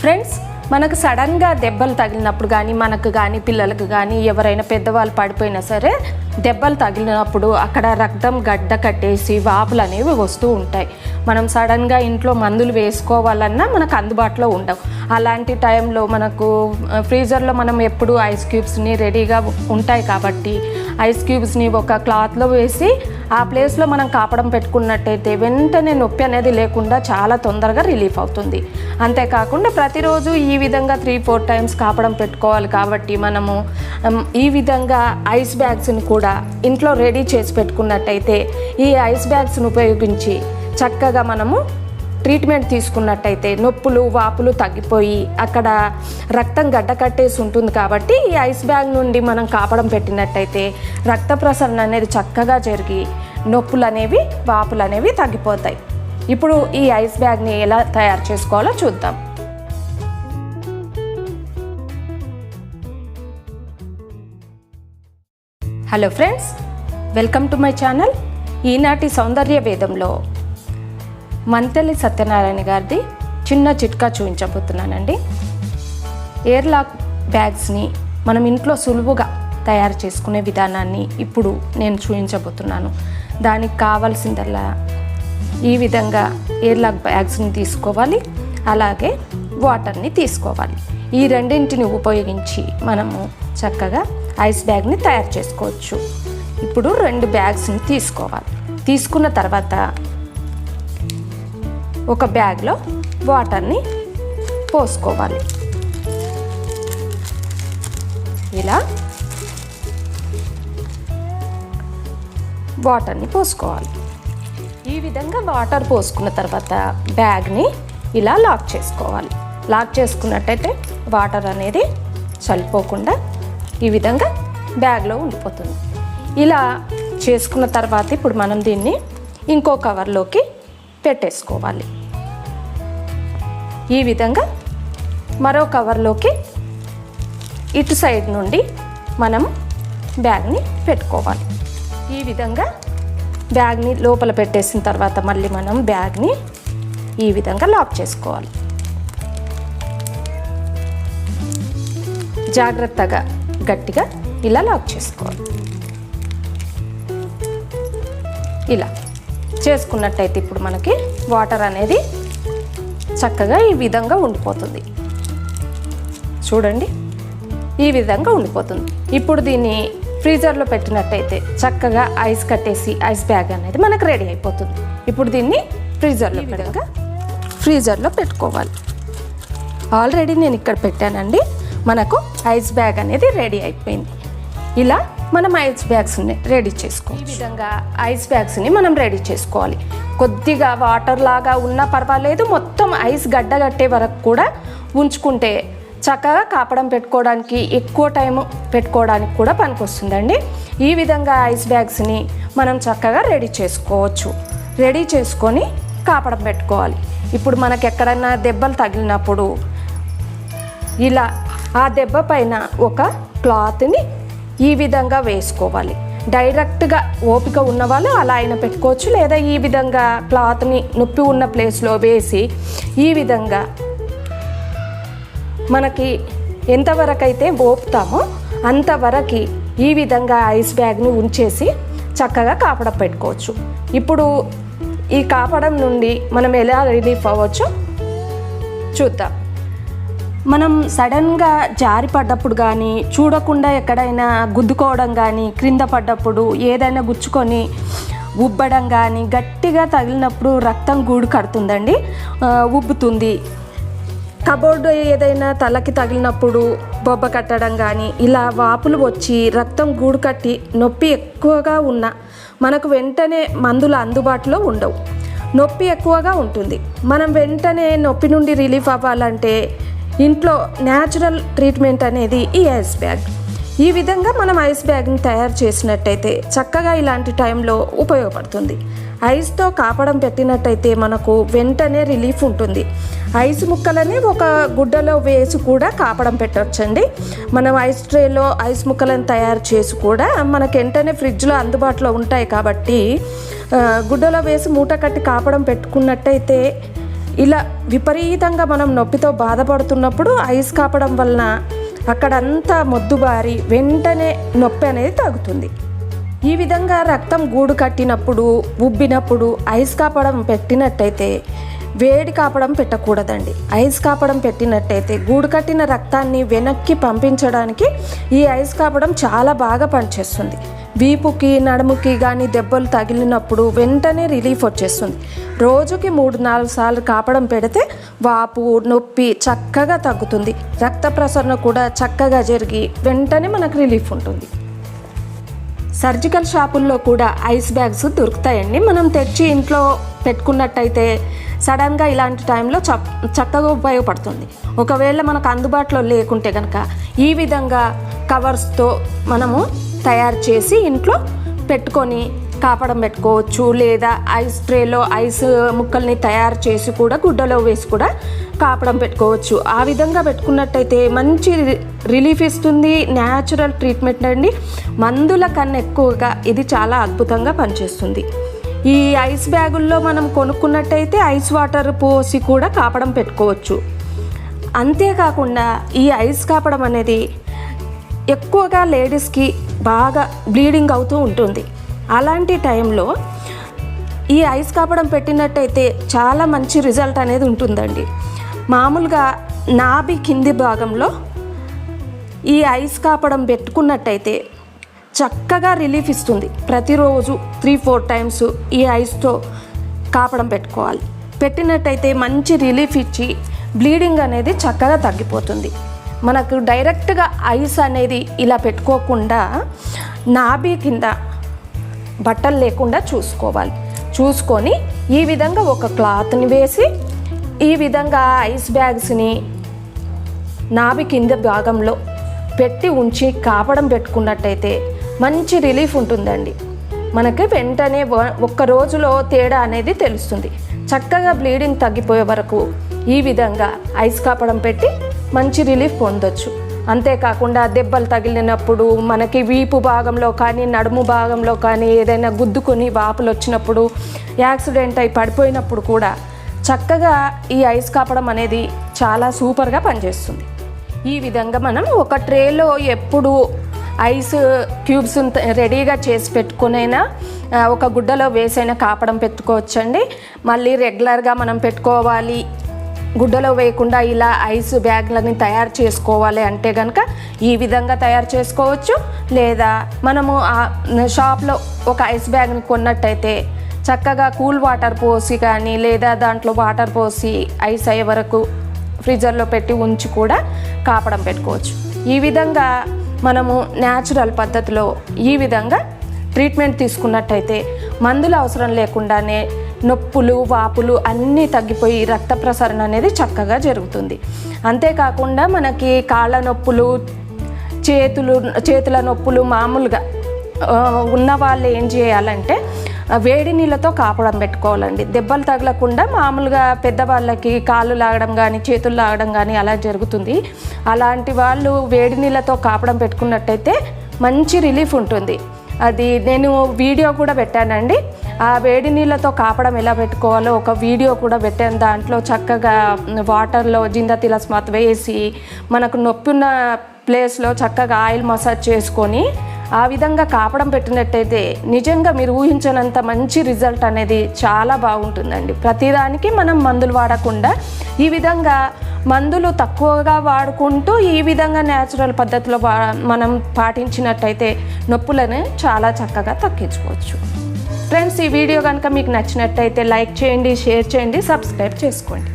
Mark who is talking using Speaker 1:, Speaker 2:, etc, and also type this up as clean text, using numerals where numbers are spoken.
Speaker 1: Friends, మనకు సడన్గా దెబ్బలు తగిలినప్పుడు కానీ మనకు కానీ పిల్లలకు కానీ ఎవరైనా పెద్దవాళ్ళు పడిపోయినా సరే దెబ్బలు తగిలినప్పుడు అక్కడ రక్తం గడ్డ కట్టేసి వాపులు అనేవి వస్తూ ఉంటాయి. మనం సడన్గా ఇంట్లో మందులు వేసుకోవాలన్నా మనకు అందుబాటులో ఉండవు. అలాంటి టైంలో మనకు ఫ్రీజర్లో మనం ఎప్పుడు ఐస్ క్యూబ్స్ని రెడీగా ఉంటాయి కాబట్టి ఐస్ క్యూబ్స్ని ఒక క్లాత్లో వేసి ఆ ప్లేస్లో మనం కాపడం పెట్టుకున్నట్టయితే వెంటనే నొప్పి అనేది లేకుండా చాలా తొందరగా రిలీఫ్ అవుతుంది. అంతేకాకుండా ప్రతిరోజు ఈ విధంగా 3-4 టైమ్స్ కాపడం పెట్టుకోవాలి కాబట్టి మనము ఈ విధంగా ఐస్ బ్యాగ్స్ని కూడా ఇంట్లో రెడీ చేసి పెట్టుకున్నట్టయితే ఈ ఐస్ బ్యాగ్స్ని ఉపయోగించి చక్కగా మనము ట్రీట్మెంట్ తీసుకున్నట్టయితే నొప్పులు వాపులు తగ్గిపోయి అక్కడ రక్తం గడ్డ కట్టేసి ఉంటుంది కాబట్టి ఈ ఐస్ బ్యాగ్ నుండి మనం కాపడం పెట్టినట్టయితే రక్త ప్రసరణ అనేది చక్కగా జరిగి నొప్పులు అనేవి వాపులు అనేవి తగ్గిపోతాయి. ఇప్పుడు ఈ ఐస్ బ్యాగ్ని ఎలా తయారు చేసుకోవాలో చూద్దాం. Hello friends, welcome to my channel. ఈనాటి సౌందర్య వేదంలో మంతెలి సత్యనారాయణ గారిది చిన్న చిట్కా చూపించబోతున్నానండి. ఎయిర్లాక్ బ్యాగ్స్ని మనం ఇంట్లో సులువుగా తయారు చేసుకునే విధానాన్ని ఇప్పుడు నేను చూపించబోతున్నాను. దానికి కావాల్సిందల్లా ఈ విధంగా ఎయిర్లాక్ బ్యాగ్స్ని తీసుకోవాలి, అలాగే వాటర్ని తీసుకోవాలి. ఈ రెండింటిని ఉపయోగించి మనము చక్కగా ఐస్ బ్యాగ్ని తయారు చేసుకోవచ్చు. ఇప్పుడు 2 బ్యాగ్స్ని తీసుకోవాలి. తీసుకున్న తర్వాత ఒక బ్యాగ్లో వాటర్ని పోసుకోవాలి. ఇలా వాటర్ని పోసుకోవాలి. ఈ విధంగా వాటర్ పోసుకున్న తర్వాత బ్యాగ్ని ఇలా లాక్ చేసుకోవాలి. లాక్ చేసుకున్నట్టయితే వాటర్ అనేది చల్లిపోకుండా ఈ విధంగా బ్యాగ్లో ఉండిపోతుంది. ఇలా చేసుకున్న తర్వాత ఇప్పుడు మనం దీన్ని ఇంకో కవర్లోకి పెట్టేసుకోవాలి. ఈ విధంగా మరో కవర్లోకి ఇటు సైడ్ నుండి మనం బ్యాగ్ని పెట్టుకోవాలి. ఈ విధంగా బ్యాగ్ని లోపల పెట్టేసిన తర్వాత మళ్ళీ మనం బ్యాగ్ని ఈ విధంగా లాక్ చేసుకోవాలి. జాగ్రత్తగా గట్టిగా ఇలా లాక్ చేసుకోవాలి. ఇలా చేసుకున్నట్టయితే ఇప్పుడు మనకి వాటర్ అనేది చక్కగా ఈ విధంగా ఉండిపోతుంది. చూడండి, ఈ విధంగా ఉండిపోతుంది. ఇప్పుడు దీన్ని ఫ్రీజర్లో పెట్టినట్టయితే చక్కగా ఐస్ కట్టేసి ఐస్ బ్యాగ్ అనేది మనకు రెడీ అయిపోతుంది. ఇప్పుడు దీన్ని ఫ్రీజర్లో పెట్టుకోవాలి. ఆల్రెడీ నేను ఇక్కడ పెట్టానండి. మనకు ఐస్ బ్యాగ్ అనేది రెడీ అయిపోయింది. ఇలా మనం ఐస్ బ్యాగ్స్ని రెడీ చేసుకోవాలి. ఈ విధంగా ఐస్ బ్యాగ్స్ని మనం రెడీ చేసుకోవాలి. కొద్దిగా వాటర్ లాగా ఉన్నా పర్వాలేదు, మొత్తం ఐస్ గడ్డ కట్టే వరకు కూడా ఉంచుకుంటే చక్కగా కాపడం పెట్టుకోవడానికి ఎక్కువ టైం పెట్టుకోవడానికి కూడా పనికొస్తుందండి. ఈ విధంగా ఐస్ బ్యాగ్స్ని మనం చక్కగా రెడీ చేసుకోవచ్చు. రెడీ చేసుకొని కాపడం పెట్టుకోవాలి. ఇప్పుడు మనకు ఎక్కడైనా దెబ్బలు తగిలినప్పుడు ఇలా ఆ దెబ్బ పైన ఒక క్లాత్ని ఈ విధంగా వేసుకోవాలి. డైరెక్ట్గా ఓపిక ఉన్నవాళ్ళు అలా అయినా పెట్టుకోవచ్చు, లేదా ఈ విధంగా క్లాత్ని నొప్పి ఉన్న ప్లేస్లో వేసి ఈ విధంగా మనకి ఎంతవరకు అయితే ఓపుతామో అంతవరకు ఈ విధంగా ఐస్ బ్యాగ్ని ఉంచేసి చక్కగా కాపడం పెట్టుకోవచ్చు. ఇప్పుడు ఈ కాపడం నుండి మనం ఎలా రిలీఫ్ అవ్వచ్చో చూద్దాం. మనం సడన్గా జారి పడ్డప్పుడు కానీ చూడకుండా ఎక్కడైనా గుద్దుకోవడం కానీ క్రింద పడ్డప్పుడు ఏదైనా గుచ్చుకొని ఉబ్బడం కానీ గట్టిగా తగిలినప్పుడు రక్తం గూడు కడుతుందండి, ఉబ్బుతుంది. కబోర్డు ఏదైనా తలకి తగిలినప్పుడు బొబ్బ కట్టడం కానీ ఇలా వాపులు వచ్చి రక్తం గూడు కట్టి నొప్పి ఎక్కువగా ఉన్న మనకు వెంటనే మందులు అందుబాటులో ఉండవు. నొప్పి ఎక్కువగా ఉంటుంది. మనం వెంటనే నొప్పి నుండి రిలీఫ్ అవ్వాలంటే ఇంట్లో న్యాచురల్ ట్రీట్మెంట్ అనేది ఈ ఐస్ బ్యాగ్. ఈ విధంగా మనం ఐస్ బ్యాగ్ని తయారు చేసినట్టయితే చక్కగా ఇలాంటి టైంలో ఉపయోగపడుతుంది. ఐస్తో కాపడం పెట్టినట్టయితే మనకు వెంటనే రిలీఫ్ ఉంటుంది. ఐస్ ముక్కలని ఒక గుడ్డలో వేసి కూడా కాపడం పెట్టవచ్చండి. మనం ఐస్ ట్రేలో ఐస్ ముక్కలను తయారు చేసి కూడా మనకు వెంటనే ఫ్రిడ్జ్లో అందుబాటులో ఉంటాయి కాబట్టి గుడ్డలో వేసి మూట కట్టి కాపడం పెట్టుకున్నట్టయితే ఇలా విపరీతంగా మనం నొప్పితో బాధపడుతున్నప్పుడు ఐస్ కాపడం వలన అక్కడంతా మొద్దుబారి వెంటనే నొప్పి అనేది తగ్గుతుంది. ఈ విధంగా రక్తం గూడు కట్టినప్పుడు ఉబ్బినప్పుడు ఐస్ కాపడం పెట్టినట్టయితే వేడి కాపడం పెట్టకూడదండి. ఐస్ కాపడం పెట్టినట్టయితే గూడు కట్టిన రక్తాన్ని వెనక్కి పంపించడానికి ఈ ఐస్ కాపడం చాలా బాగా పనిచేస్తుంది. వీపుకి నడుముకి కానీ దెబ్బలు తగిలినప్పుడు వెంటనే రిలీఫ్ వచ్చేస్తుంది. రోజుకి 3-4 సార్లు కాపడం పెడితే వాపు నొప్పి చక్కగా తగ్గుతుంది. రక్త ప్రసరణ కూడా చక్కగా జరిగి వెంటనే మనకు రిలీఫ్ ఉంటుంది. సర్జికల్ షాపుల్లో కూడా ఐస్ బ్యాగ్స్ దొరుకుతాయండి. మనం తెచ్చి ఇంట్లో పెట్టుకున్నట్టయితే సడన్గా ఇలాంటి టైంలో చక్కగా ఉపయోగపడుతుంది. ఒకవేళ మనకు అందుబాటులో లేకుంటే కనుక ఈ విధంగా కవర్స్తో మనము తయారు చేసి ఇంట్లో పెట్టుకొని కాపడం పెట్టుకోవచ్చు. లేదా ఐస్ ట్రేలో ఐస్ ముక్కల్ని తయారు చేసి కూడా గుడ్డలో వేసి కూడా కాపడం పెట్టుకోవచ్చు. ఆ విధంగా పెట్టుకున్నట్టయితే మంచి రిలీఫ్ ఇస్తుంది. న్యాచురల్ ట్రీట్మెంట్ అండి. మందుల కన్నా ఎక్కువగా ఇది చాలా అద్భుతంగా పనిచేస్తుంది. ఈ ఐస్ బ్యాగుల్లో మనం కొనుక్కున్నట్టయితే ఐస్ వాటర్ పోసి కూడా కాపడం పెట్టుకోవచ్చు. అంతేకాకుండా ఈ ఐస్ కాపడం అనేది ఎక్కువగా లేడీస్కి బాగా బ్లీడింగ్ అవుతూ ఉంటుంది. అలాంటి టైంలో ఈ ఐస్ కాపడం పెట్టినట్టయితే చాలా మంచి రిజల్ట్ అనేది ఉంటుందండి. మామూలుగా నాభి కింది భాగంలో ఈ ఐస్ కాపడం పెట్టుకున్నట్టయితే చక్కగా రిలీఫ్ ఇస్తుంది. ప్రతిరోజు 3-4 టైమ్స్ ఈ ఐస్తో కాపడం పెట్టుకోవాలి. పెట్టినట్టయితే మంచి రిలీఫ్ ఇచ్చి బ్లీడింగ్ అనేది చక్కగా తగ్గిపోతుంది. మనకు డైరెక్ట్గా ఐస్ అనేది ఇలా పెట్టుకోకుండా నాభి కింద బట్టలు లేకుండా చూసుకొని ఈ విధంగా ఒక క్లాత్ని వేసి ఈ విధంగా ఐస్ బ్యాగ్స్ని నాభి కింద భాగంలో పెట్టి ఉంచి కాపడం పెట్టుకున్నట్టయితే మంచి రిలీఫ్ ఉంటుందండి. మనకి వెంటనే ఒక్క రోజులో తేడా అనేది తెలుస్తుంది. చక్కగా బ్లీడింగ్ తగ్గిపోయే వరకు ఈ విధంగా ఐస్ కాపడం పెట్టి మంచి రిలీఫ్ పొందొచ్చు. అంతేకాకుండా దెబ్బలు తగిలినప్పుడు మనకి వీపు భాగంలో కానీ నడుము భాగంలో కానీ ఏదైనా గుద్దుకొని వాపులు వచ్చినప్పుడు యాక్సిడెంట్ అయి పడిపోయినప్పుడు కూడా చక్కగా ఈ ఐస్ కాపడం అనేది చాలా సూపర్గా పనిచేస్తుంది. ఈ విధంగా మనం ఒక ట్రేలో ఎప్పుడు ఐస్ క్యూబ్స్ రెడీగా చేసి పెట్టుకునైనా ఒక గుడ్డలో వేసైనా కాపడం పెట్టుకోవచ్చండి. మళ్ళీ రెగ్యులర్గా మనం పెట్టుకోవాలి, గుడ్డలో వేయకుండా ఇలా ఐస్ బ్యాగ్లని తయారు చేసుకోవాలి అంటే కనుక ఈ విధంగా తయారు చేసుకోవచ్చు. లేదా మనము షాప్లో ఒక ఐస్ బ్యాగ్ని కొన్నట్టయితే చక్కగా కూల్ వాటర్ పోసి కానీ లేదా దాంట్లో వాటర్ పోసి ఐస్ అయ్యే వరకు ఫ్రీజర్లో పెట్టి ఉంచి కూడా కాపడం పెట్టుకోవచ్చు. ఈ విధంగా మనము న్యాచురల్ పద్ధతిలో ఈ విధంగా ట్రీట్మెంట్ తీసుకున్నట్టయితే మందులు అవసరం లేకుండానే నొప్పులు వాపులు అన్నీ తగ్గిపోయి రక్త ప్రసరణ అనేది చక్కగా జరుగుతుంది. అంతేకాకుండా మనకి కాళ్ళ నొప్పులు చేతుల నొప్పులు మామూలుగా ఉన్న వాళ్ళు ఏం చేయాలంటే వేడి నీళ్ళతో కాపడం పెట్టుకోవాలండి. దెబ్బలు తగలకుండా మామూలుగా పెద్దవాళ్ళకి కాళ్ళు లాగడం కానీ చేతులు లాగడం కానీ అలా జరుగుతుంది. అలాంటి వాళ్ళు వేడి నీళ్ళతో కాపడం పెట్టుకున్నట్టయితే మంచి రిలీఫ్ ఉంటుంది. అది నేను వీడియో కూడా పెట్టానండి. ఆ వేడి నీళ్ళతో కాపడం ఎలా పెట్టుకోవాలో ఒక వీడియో కూడా పెట్టాను. దాంట్లో చక్కగా వాటర్లో జిందా తిలిస్మాత్ వేసి మనకు నొప్పి ఉన్న ప్లేస్లో చక్కగా ఆయిల్ మసాజ్ చేసుకొని ఆ విధంగా కాపడం పెట్టినట్టయితే నిజంగా మీరు ఊహించనంత మంచి రిజల్ట్ అనేది చాలా బాగుంటుందండి. ప్రతిదానికి మనం మందులు వాడకుండా ఈ విధంగా మందులు తక్కువగా వాడుకుంటూ ఈ విధంగా న్యాచురల్ పద్ధతిలో మనం పాటించినట్టయితే నొప్పులను చాలా చక్కగా తగ్గించుకోవచ్చు. ఫ్రెండ్స్, ఈ వీడియో కనుక మీకు నచ్చినట్టయితే లైక్ చేయండి, షేర్ చేయండి, సబ్స్క్రైబ్ చేసుకోండి.